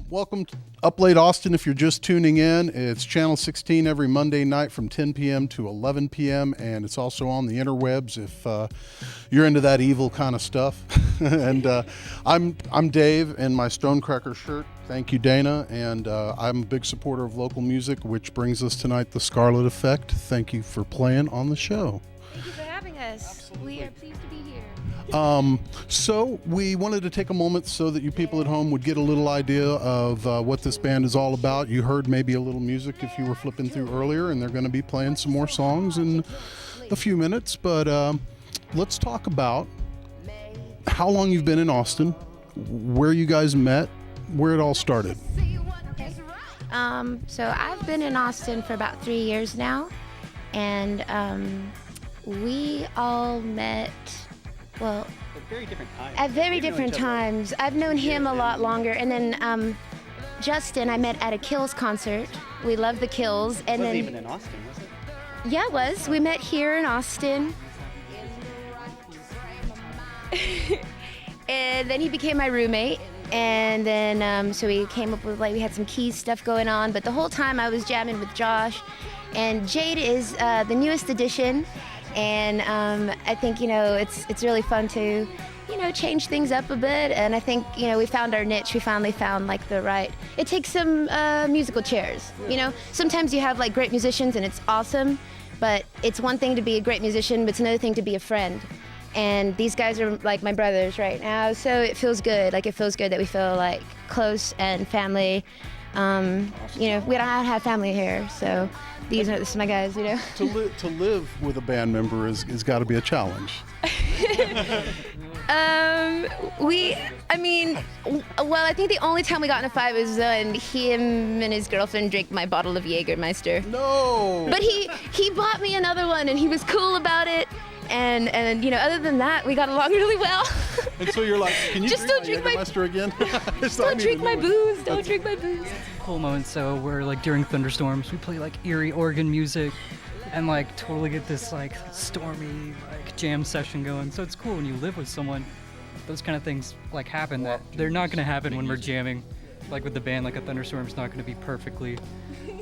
Welcome to UpLate Austin. If you're just tuning in, it's Channel 16 every Monday night from 10 p.m. to 11 p.m. And it's also on the interwebs if you're into that evil kind of stuff. And I'm Dave in my Stonecracker shirt. Thank you, Dana. And I'm a big supporter of local music, which brings us tonight the Scarlet Effect. Thank you for playing on the show. Thank you for having us. Absolutely. We are pleased to be here. So we wanted to take a moment so that you people at home would get a little idea of what this band is all about. You heard maybe a little music if you were flipping through earlier, and they're going to be playing some more songs in a few minutes. But let's talk about how long you've been in Austin, where you guys met, where it all started. Okay. So I've been in Austin for about 3 years now, and we all met, well, at very different times. I've known him a lot longer, and then Justin I met at a Kills concert. We love the Kills, and then even in Austin, was it? Yeah, it was. We met here in Austin. And then he became my roommate, and then so we came up with, like, we had some Keys stuff going on, but the whole time I was jamming with Josh, and Jade is the newest addition, and I think, it's really fun to, change things up a bit, and I think, we found our niche. We finally found, like, the right, it takes some musical chairs, Sometimes you have, like, great musicians and it's awesome, but it's one thing to be a great musician, but it's another thing to be a friend. And these guys are like my brothers right now, so it feels good. Like, it feels good that we feel like close and family. We don't have family here, so this is my guys, To live with a band member is got to be a challenge. I think the only time we got in a fight was when him and his girlfriend drank my bottle of Jägermeister. No! But he bought me another one, and he was cool about it. And other than that, we got along really well. And so you're like, can you just drink my Jägermeister again? Don't drink my booze. Don't drink my booze. Cool moment. So we're like during thunderstorms, we play like eerie organ music, and like totally get this like stormy like jam session going. So it's cool when you live with someone. Those kind of things like happen that they're not gonna happen when we're jamming. Like with the band, like a thunderstorm's not gonna be perfectly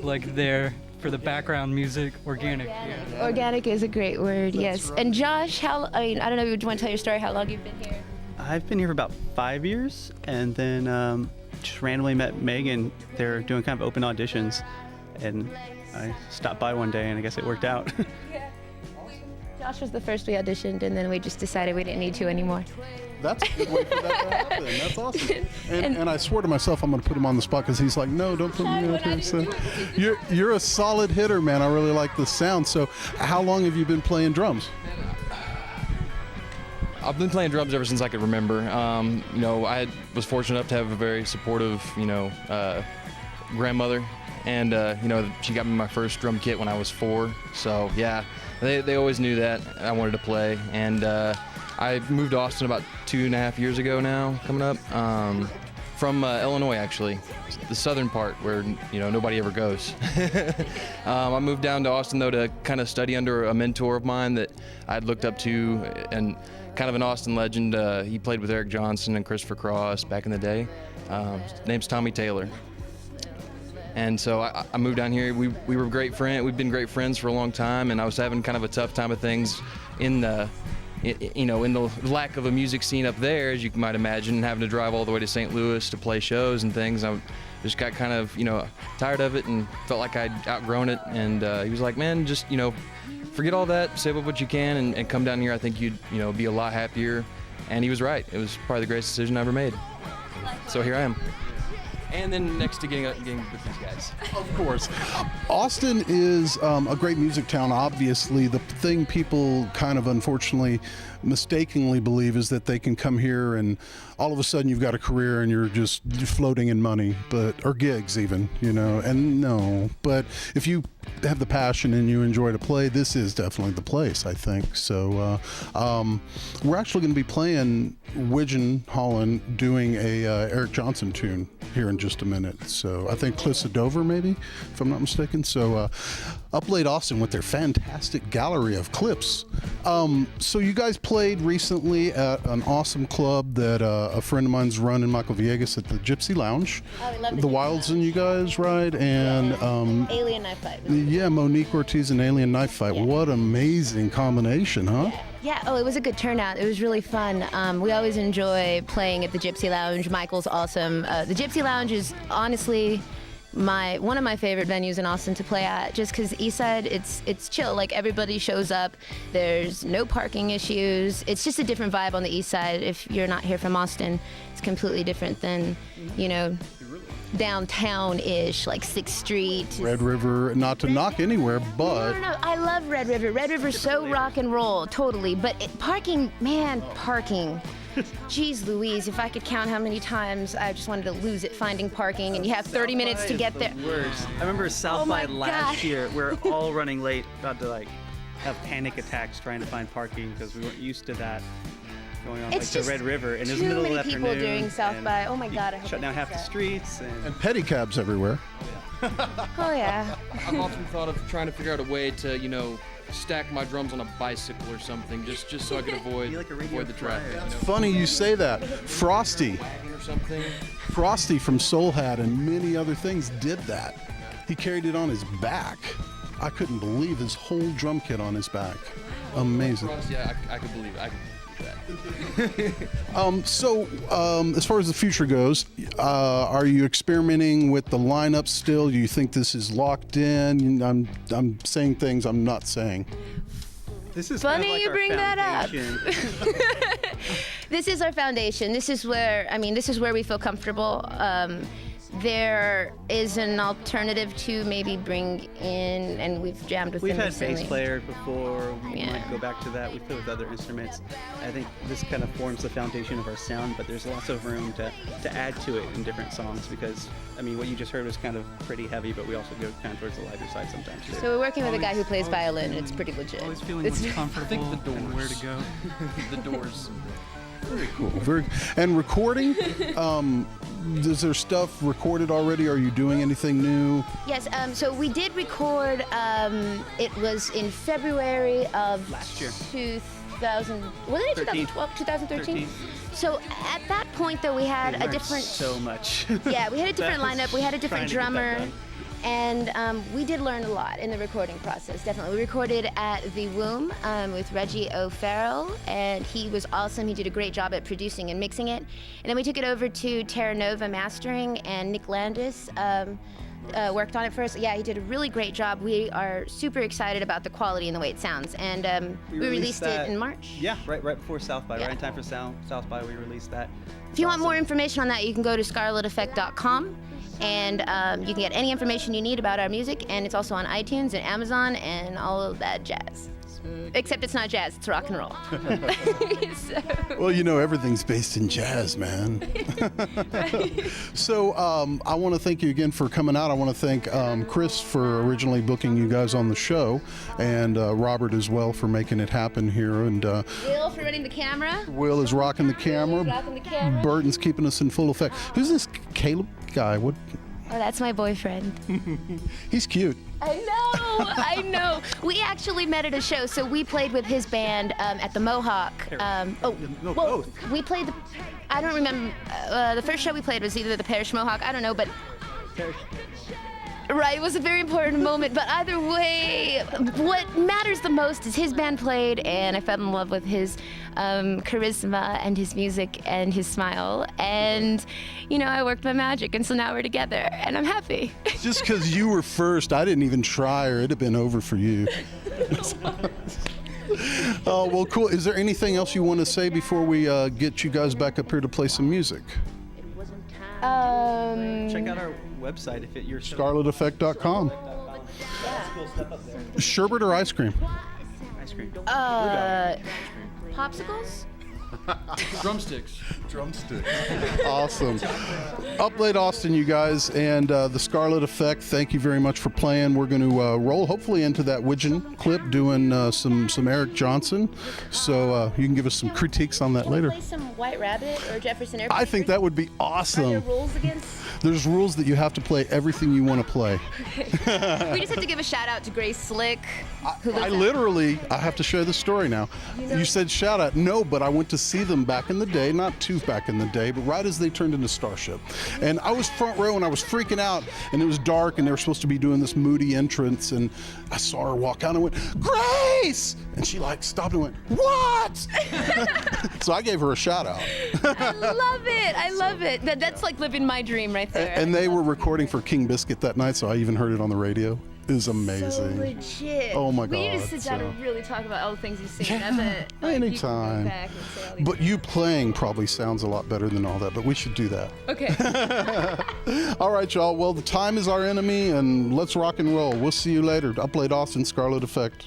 like there. For the background music, organic. Yeah. Organic is a great word, yes. Right. And Josh, I don't know if you want to tell your story, how long you've been here? I've been here for about 5 years, and then just randomly met Megan. They're doing kind of open auditions, and I stopped by one day, and I guess it worked out. Yeah. Josh was the first we auditioned, and then we just decided we didn't need to anymore. That's a good way for that to happen. That's awesome. And I swear to myself, I'm going to put him on the spot because he's like, no, don't put me out here. So you're a solid hitter, man. I really like the sound. So how long have you been playing drums? I've been playing drums ever since I could remember. I was fortunate enough to have a very supportive, grandmother. And, she got me my first drum kit when I was 4. So, yeah, they always knew that I wanted to play. And I moved to Austin about 2.5 years ago now, coming up, from Illinois, actually, the southern part where, nobody ever goes. I moved down to Austin, though, to kind of study under a mentor of mine that I'd looked up to, and kind of an Austin legend. He played with Eric Johnson and Christopher Cross back in the day. His name's Tommy Taylor. And so I moved down here. We were great friends. We've been great friends for a long time, and I was having kind of a tough time of things in the lack of a music scene up there, as you might imagine, and having to drive all the way to St. Louis to play shows and things. I just got kind of, tired of it and felt like I'd outgrown it. And he was like, man, just, forget all that, save up what you can, and come down here. I think you'd, be a lot happier. And he was right. It was probably the greatest decision I ever made. So here I am. And then next to getting with these guys. Of course. Austin is a great music town, obviously. The thing people kind of unfortunately mistakenly believe is that they can come here and all of a sudden you've got a career and you're floating in money, or gigs even, and no. But if you have the passion and you enjoy to play, this is definitely the place, I think. So we're actually going to be playing Widgeon Holland doing a Eric Johnson tune here in just a minute. So I think Cliffs of Dover, maybe, if I'm not mistaken. So UpLate Austin with their fantastic gallery of clips. So you guys played recently at an awesome club that a friend of mine's running, Michael Villegas, at the Gypsy Lounge. Oh, we love the The Gypsy Wilds and Lounge. you guys, right? And Alien Knife Fight. yeah, Monique Ortiz and Alien Knife Fight. Yeah. What amazing combination, huh? Yeah, oh, it was a good turnout. It was really fun. We always enjoy playing at the Gypsy Lounge. Michael's awesome. The Gypsy Lounge is honestly one of my favorite venues in Austin to play at, just because Eastside, it's chill. Like, everybody shows up. There's no parking issues. It's just a different vibe on the Eastside. If you're not here from Austin, it's completely different than, downtown-ish, like 6th Street. Red River, not to knock anywhere, but No, I love Red River. Red River's so rock and roll, totally. But parking. Jeez Louise, if I could count how many times I just wanted to lose it finding parking, and you have 30 minutes to get there. Worst. I remember South Oh my by last God. year. We're all running late, about to have panic attacks trying to find parking because we weren't used to that going on It's the just Red River. And it was too middle many of the people afternoon, during South and by. Oh my God, I you hope shut I down half the fix that. streets. And pedicabs everywhere. Oh yeah. I've often thought of trying to figure out a way to, stack my drums on a bicycle or something, just so I could avoid, Be like a radio avoid the traffic. flyer. Funny you say that. Frosty Or something. Frosty from Soul Hat and many other things did that. He carried it on his back. I couldn't believe his whole drum kit on his back. Amazing. Yeah, I could believe it. I could believe that. So, as far as the future goes, are you experimenting with the lineup still? Do you think this is locked in? I'm saying things I'm not saying. This is Funny kind of like you our bring that up. foundation. This is our foundation. This is where we feel comfortable. There is an alternative to maybe bring in, and we've jammed with We've them had bass recently. players before. We Yeah. might go back to that. We play with other instruments. I think this kind of forms the foundation of our sound, but there's lots of room to add to it in different songs because, what you just heard was kind of pretty heavy, but we also go kind of towards the lighter side sometimes too. So we're working with a guy who plays violin, and it's pretty legit. Always feeling It's- what's comfortable the and where to doors. go. The Doors. Very. And recording. Is there stuff recorded already? Are you doing anything new? Yes, so we did record, it was in February of Last year. 2000, was it 2012, 2013? So at that point, though, we had We a learned different, so much. yeah, we had a different That was lineup, we had a different trying to get that drummer, done. and we did learn a lot in the recording process, definitely. We recorded at the Womb with Reggie O'Farrell, and he was awesome. He did a great job at producing and mixing it. And then we took it over to Terra Nova Mastering, and Nick Landis worked on it for us. Yeah, he did a really great job. We are super excited about the quality and the way it sounds. And we released that- it in March. Yeah, right before South by, Yeah. right in time for South by, we released that. If you want more information on that, you can go to scarleteffect.com. And you can get any information you need about our music, and it's also on iTunes and Amazon and all of that jazz. Except it's not jazz, it's rock and roll. So- Well, everything's based in jazz, man. So I want to thank you again for coming out. I want to thank Chris for originally booking you guys on the show, and Robert as well for making it happen here. And Will for running the camera. Will is rocking the camera. Rocking the camera. Burton's keeping us in full effect. Who's this Caleb guy? What? Oh, that's my boyfriend. He's cute. I know. We actually met at a show, so we played with his band at the Mohawk. Both. We played I don't remember. The first show we played was either the Parish Mohawk, I don't know, but. Right, it was a very important moment, but either way, what matters the most is his band played, and I fell in love with his charisma and his music and his smile, and, I worked my magic, and so now we're together, and I'm happy. Just because you were first, I didn't even try, or it'd have been over for you. Oh, well, cool. Is there anything else you want to say before we get you guys back up here to play some music? Check out our website if you're ScarletEffect.com. cool stuff up there. Sherbet or ice cream? Ice cream. Popsicles? Drumsticks. Drumsticks. Awesome. UpLate Austin, you guys, and the Scarlet Effect, thank you very much for playing. We're going to roll hopefully into that Widgeon clip doing some Eric Johnson. So you can give us some critiques on that later. Play some White Rabbit or Jefferson Airplane. I think that would be Are there awesome. rules against? There's rules that you have to play everything you want to play. We just have to give a shout out to Grace Slick. Who lives I out- literally, I have to share this story now. You said shout out. No, but I went to see them back in the day, not too back in the day, but right as they turned into Starship. And I was front row and I was freaking out, and it was dark and they were supposed to be doing this moody entrance, and I saw her walk out and I went, Grace! And she like stopped and went, what? So I gave her a shout out. I love it. I love it. That's like living my dream right there. And they were recording for King Biscuit that night, so I even heard it on the radio. It was So amazing. legit. Oh my We need God, to sit down so- and really talk about all the things you sing. Yeah, I bet. Like, you can anytime. go back and say all these But you playing probably sounds a lot better than all that, but we should do that. Okay. All right, y'all. Well, the time is our enemy, and let's rock and roll. We'll see you later. UpLate Austin, Scarlet Effect.